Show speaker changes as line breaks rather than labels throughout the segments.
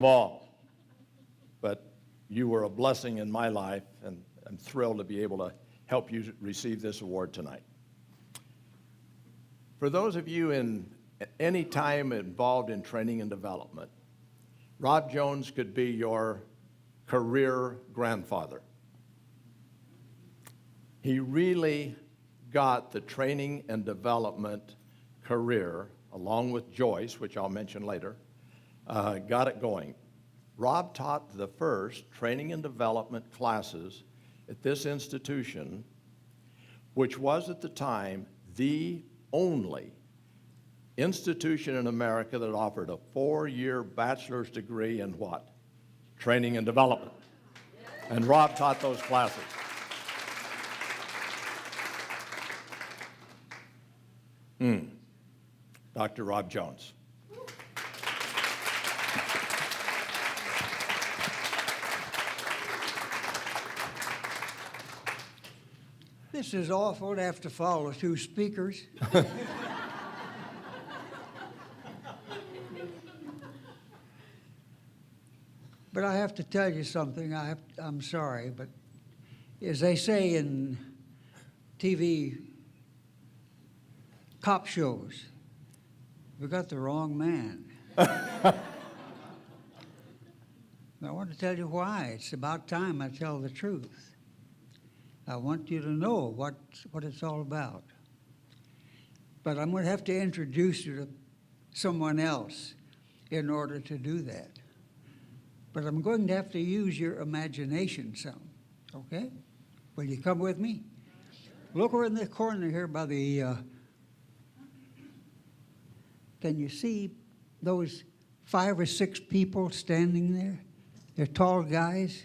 all, but you were a blessing in my life, and I'm thrilled to be able to help you receive this award tonight. For those of you in any time involved in training and development, Rob Jones could be your career grandfather. He really got the training and development career, along with Joyce, which I'll mention later, got it going. Rob taught the first training and development classes at this institution, which was at the time the only institution in America that offered a 4-year bachelor's degree in what? Training and development. And Rob taught those classes. Dr. Rob Jones.
This is awful to have to follow 2 speakers. But I have to tell you something. I'm sorry, but as they say in TV cop shows, we got the wrong man. I want to tell you why. It's about time I tell the truth. I want you to know what it's all about. But I'm going to have to introduce you to someone else in order to do that. But I'm going to have to use your imagination some, okay? Will you come with me? Look over in the corner here by the, can you see those 5 or 6 people standing there? They're tall guys.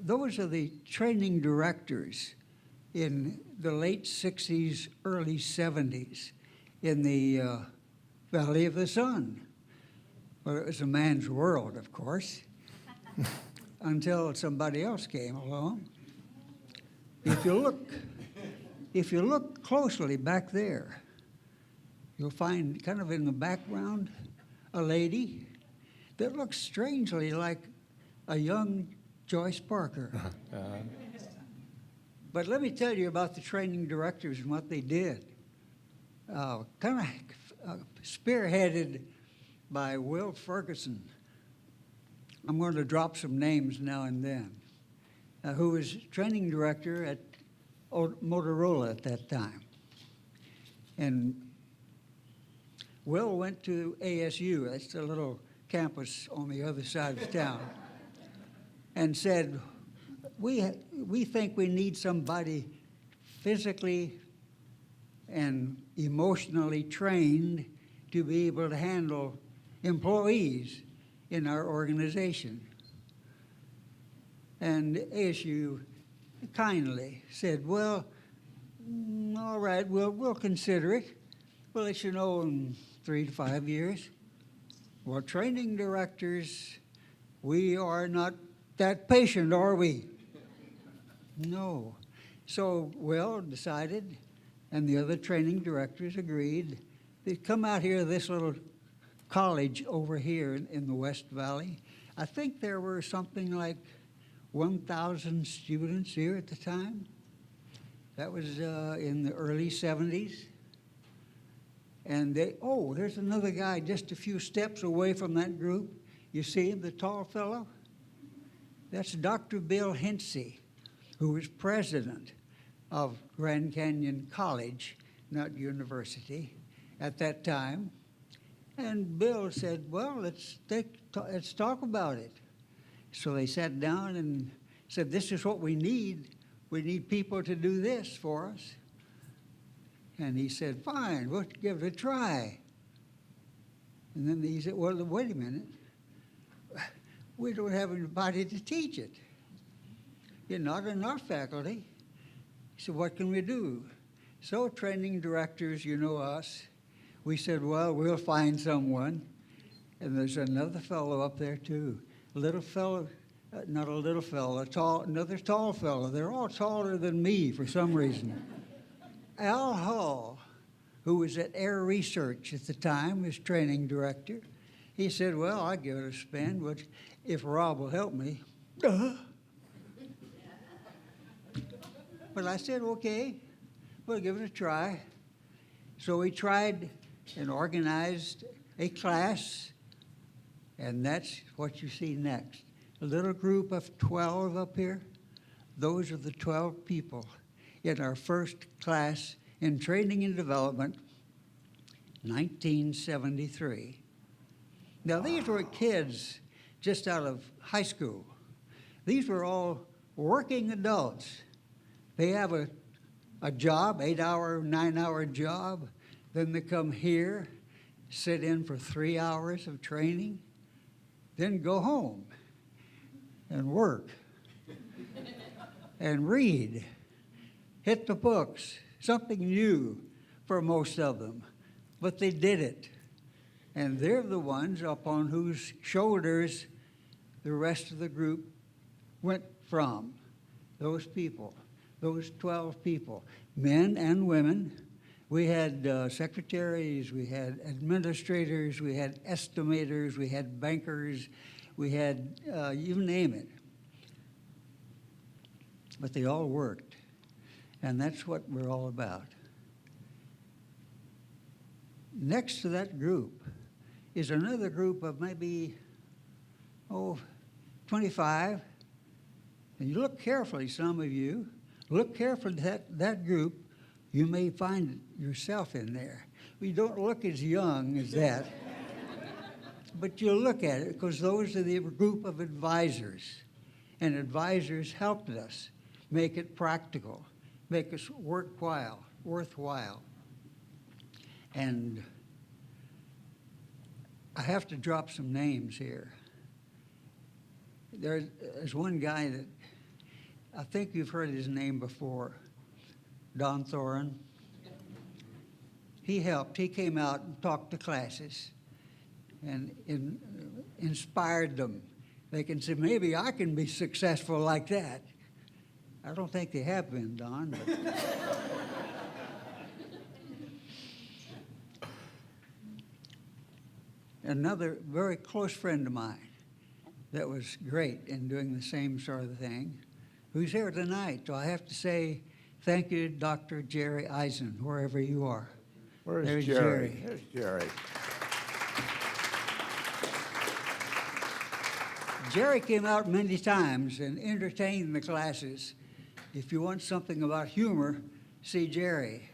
Those are the training directors in the late 60s, early 70s in the Valley of the Sun. Well, it was a man's world, of course, until somebody else came along. If you look closely back there, you'll find kind of in the background a lady that looks strangely like a young Joyce Parker. But let me tell you about the training directors and what they did. Kind of spearheaded by Will Ferguson. I'm going to drop some names now and then, who was training director at Motorola at that time. And Will went to ASU, that's the little campus on the other side of town, and said, we think we need somebody physically and emotionally trained to be able to handle employees in our organization. And ASU kindly said, well, all right, we'll consider it. We'll let you know in 3 to 5 years. Well, training directors, we are not that patient, are we? No. So Will decided, and the other training directors agreed, they'd come out here to this little college over here in the West Valley. I think there were something like 1,000 students here at the time. That was in the early 70s. And there's another guy just a few steps away from that group. You see him, the tall fellow? That's Dr. Bill Hinsey, who was president of Grand Canyon College, not university, at that time. And Bill said, well, let's talk about it. So they sat down and said, this is what we need. We need people to do this for us. And he said, fine, we'll give it a try. And then he said, well, wait a minute. We don't have anybody to teach it. You're not in our faculty. So what can we do? So training directors, you know us, we said, well, we'll find someone. And there's another fellow up there, too. A little fellow, not a little fellow, another tall fellow. They're all taller than me for some reason. Al Hull, who was at Air Research at the time, was training director. He said, well, I'll give it a spin, but if Rob will help me. But I said, okay, we'll give it a try. So we tried and organized a class, and that's what you see next. A little group of 12 up here. Those are the 12 people in our first class in training and development, 1973. Now, these were kids just out of high school. These were all working adults. They have a job, 8-hour, 9-hour job. Then they come here, sit in for 3 hours of training, then go home and work and read, hit the books, something new for most of them. But they did it. And they're the ones upon whose shoulders the rest of the group went from. Those people, those 12 people, men and women. We had secretaries, we had administrators, we had estimators, we had bankers, we had, you name it. But they all worked. And that's what we're all about. Next to that group is another group of maybe, 25. And you look carefully, some of you, look carefully at that group. You may find yourself in there. We don't look as young as that. But you'll look at it because those are the group of advisors. And advisors helped us make it practical, make us worthwhile. And I have to drop some names here. There's one guy that I think you've heard his name before, Don Thorin. He helped. He came out and talked to classes and inspired them. They can say, maybe I can be successful like that. I don't think they have been, Don. But another very close friend of mine that was great in doing the same sort of thing, who's here tonight. So I have to say thank you, Dr. Jerry Eisen, wherever you are.
Where's
There's
Jerry? There's Jerry.
Jerry came out many times and entertained the classes. If you want something about humor, see Jerry.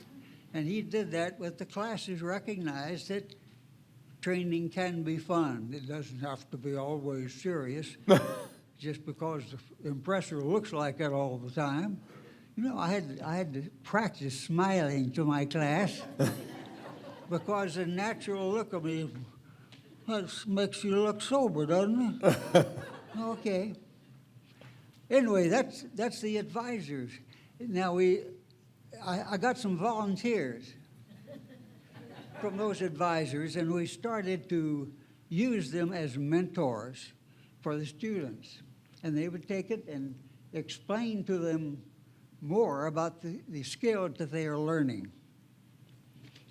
And he did that with the classes, recognized that training can be fun. It doesn't have to be always serious, just because the impressor looks like it all the time. You know, I had to practice smiling to my class because the natural look of me makes you look sober, doesn't it? Okay. Anyway, that's the advisors. Now I got some volunteers from those advisors, and we started to use them as mentors for the students. And they would take it and explain to them more about the skills that they are learning.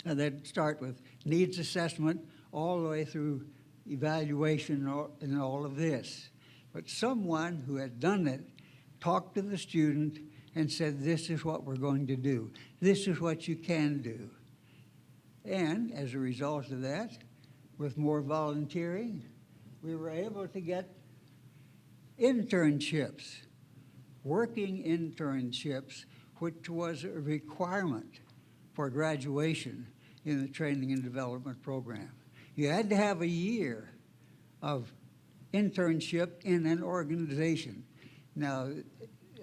And they'd start with needs assessment all the way through evaluation and all of this. But someone who had done it talked to the student and said, this is what we're going to do. This is what you can do. And as a result of that, with more volunteering, we were able to get internships, working internships, which was a requirement for graduation in the training and development program. You had to have a year of internship in an organization. Now,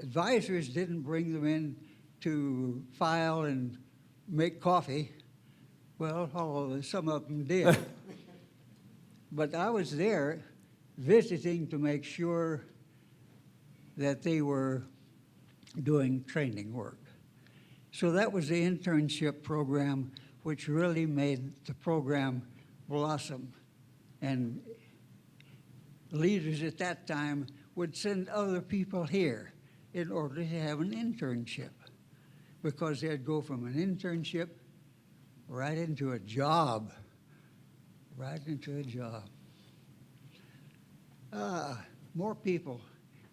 advisors didn't bring them in to file and make coffee. Well, although some of them did. But I was there visiting to make sure that they were doing training work. So that was the internship program, which really made the program blossom. And leaders at that time would send other people here in order to have an internship, because they'd go from an internship right into a job, right into a job. More people.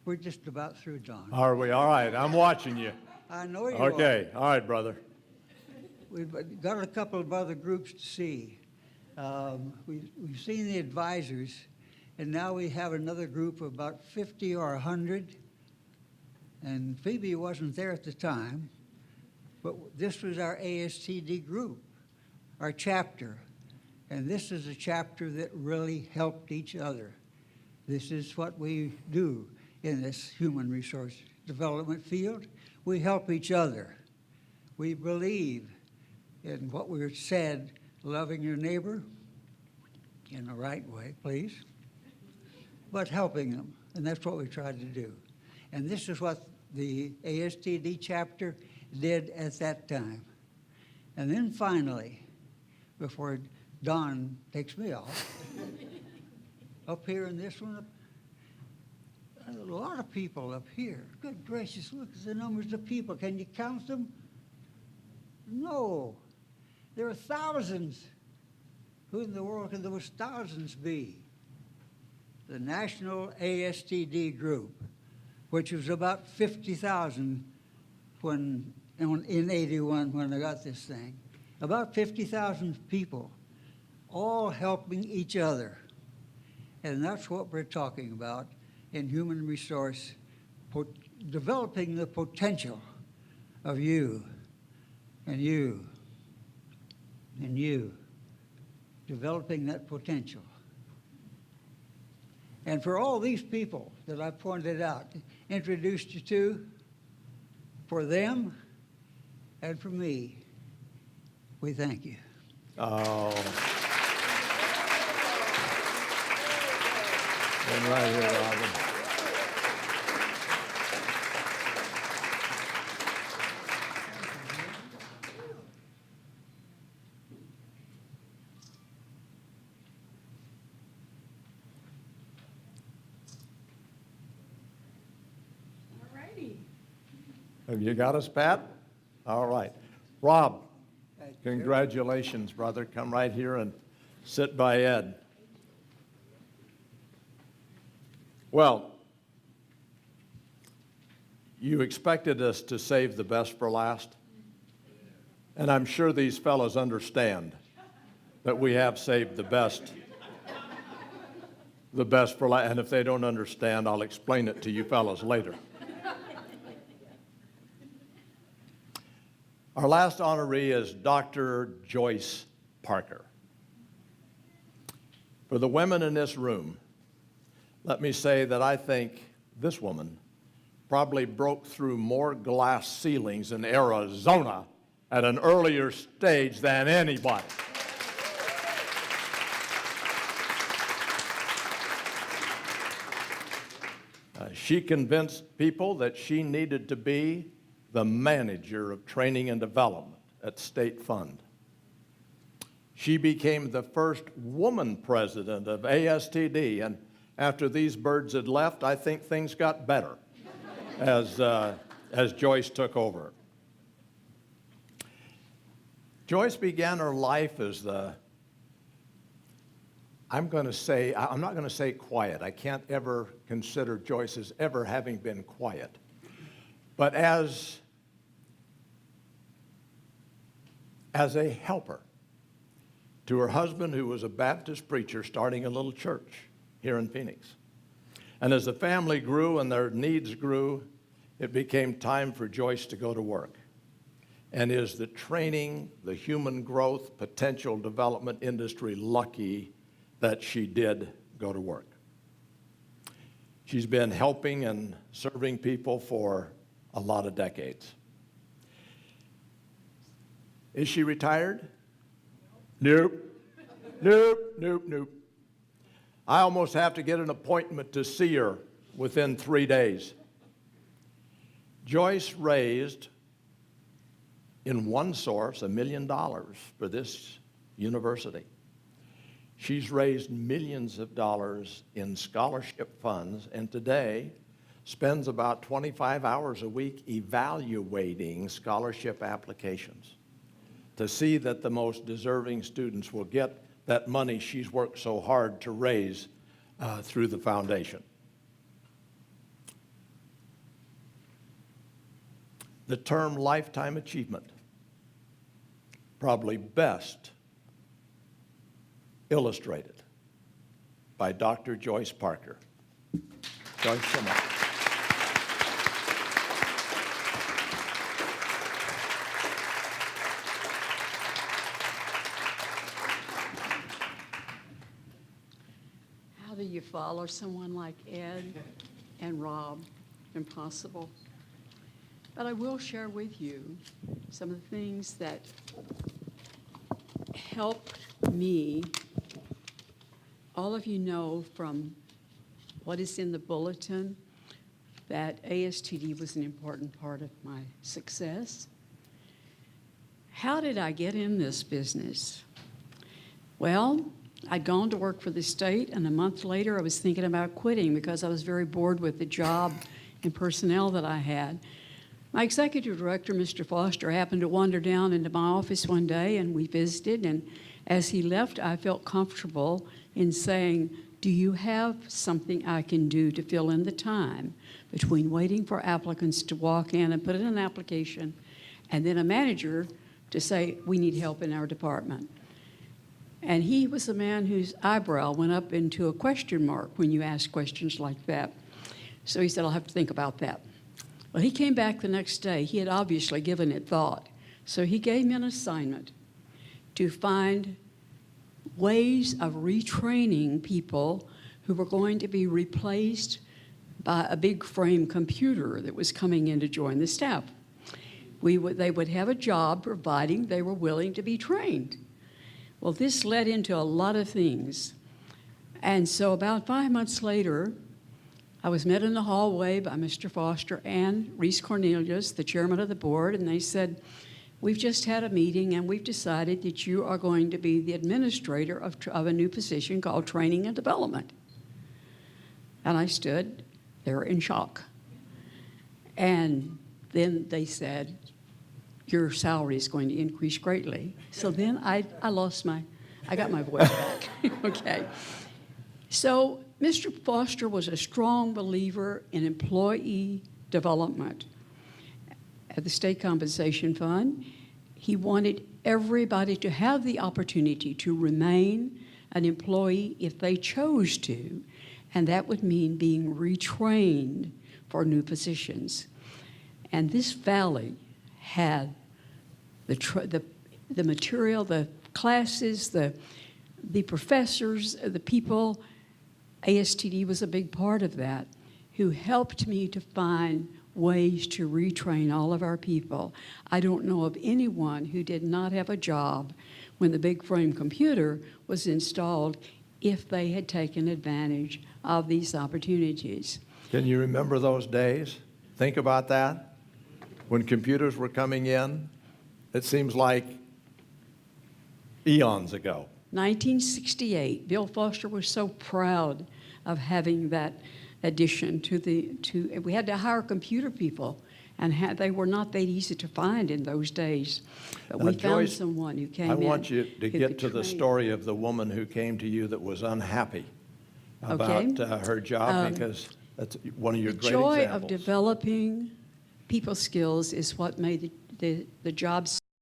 We're just about through, Don.
Are we? All right, I'm watching you.
I know you are.
Okay, all right, brother.
We've got a couple of other groups to see. We've seen the advisors, and now we have another group of about 50 or 100. And Phoebe wasn't there at the time, but this was our ASTD group, our chapter. And this is a chapter that really helped each other. This is what we do in this human resource development field. We help each other. We believe in what we said, loving your neighbor in the right way, please, but helping them. And that's what we tried to do. And this is what the ASTD chapter did at that time. And then finally, before Don takes me off, up here in this one, a lot of people up here. Good gracious, look at the numbers of people. Can you count them? No. There are thousands. Who in the world could those thousands be? The National ASTD Group, which was about 50,000 in 81 when I got this thing. About 50,000 people, all helping each other. And that's what we're talking about in human resource, developing the potential of you and you and you, developing that potential. And for all these people that I pointed out, introduced you to, for them and for me, we thank you.
Oh. And right here, Robin. Have you got us, Pat? All right. Rob, congratulations, brother. Come right here and sit by Ed. Well, you expected us to save the best for last, and I'm sure these fellows understand that we have saved the best for last, and if they don't understand, I'll explain it to you fellows later. Our last honoree is Dr. Joyce Parker. For the women in this room, let me say that I think this woman probably broke through more glass ceilings in Arizona at an earlier stage than anybody. She convinced people that she needed to be the manager of training and development at State Fund. She became the first woman president of ASTD, and after these birds had left, I think things got better as Joyce took over. Joyce began her life as I'm not going to say quiet. I can't ever consider Joyce as ever having been quiet. But as a helper to her husband, who was a Baptist preacher starting a little church here in Phoenix. And as the family grew and their needs grew, it became time for Joyce to go to work. And is the training, the human growth, potential development industry lucky that she did go to work? She's been helping and serving people for a lot of decades. Is she retired? Nope. Nope. I almost have to get an appointment to see her within 3 days. Joyce raised, in one source, $1 million for this university. She's raised millions of dollars in scholarship funds, and today spends about 25 hours a week evaluating scholarship applications to see that the most deserving students will get that money she's worked so hard to raise through the foundation. The term lifetime achievement probably best illustrated by Dr. Joyce Parker. Joyce, so much.
How do you follow someone like Ed and Rob? Impossible. But I will share with you some of the things that helped me. All of you know from what is in the bulletin that ASTD was an important part of my success. How did I get in this business? Well, I'd gone to work for the state, and a month later I was thinking about quitting because I was very bored with the job and personnel that I had. My executive director, Mr. Foster, happened to wander down into my office one day, and we visited, and as he left, I felt comfortable in saying, do you have something I can do to fill in the time between waiting for applicants to walk in and put in an application, and then a manager to say, we need help in our department? And he was a man whose eyebrow went up into a question mark when you ask questions like that. So he said, I'll have to think about that. Well, he came back the next day. He had obviously given it thought. So he gave me an assignment to find ways of retraining people who were going to be replaced by a big frame computer that was coming in to join the staff. They would have a job providing they were willing to be trained. Well, this led into a lot of things. And so about 5 months later, I was met in the hallway by Mr. Foster and Reese Cornelius, the chairman of the board, and they said, we've just had a meeting and we've decided that you are going to be the administrator of a new position called training and development. And I stood there in shock. And then they said, your salary is going to increase greatly. So then I got my voice back, okay. So Mr. Foster was a strong believer in employee development. At the State Compensation Fund, he wanted everybody to have the opportunity to remain an employee if they chose to, and that would mean being retrained for new positions. And this valley had the material, the classes, the professors, the people. ASTD was a big part of that, who helped me to find ways to retrain all of our people. I don't know of anyone who did not have a job when the big frame computer was installed if they had taken advantage of these opportunities.
Can you remember those days? Think about that. When computers were coming in, it seems like eons ago.
1968, Bill Foster was so proud of having that addition we had to hire computer people, and they were not that easy to find in those days. But
Now,
we
Joyce,
found someone who came in.
I want you to
who
get
could
to the
train.
story of the woman who came to you that was unhappy about her job, because that's one of your great
The joy
examples.
of developing people skills is what made the job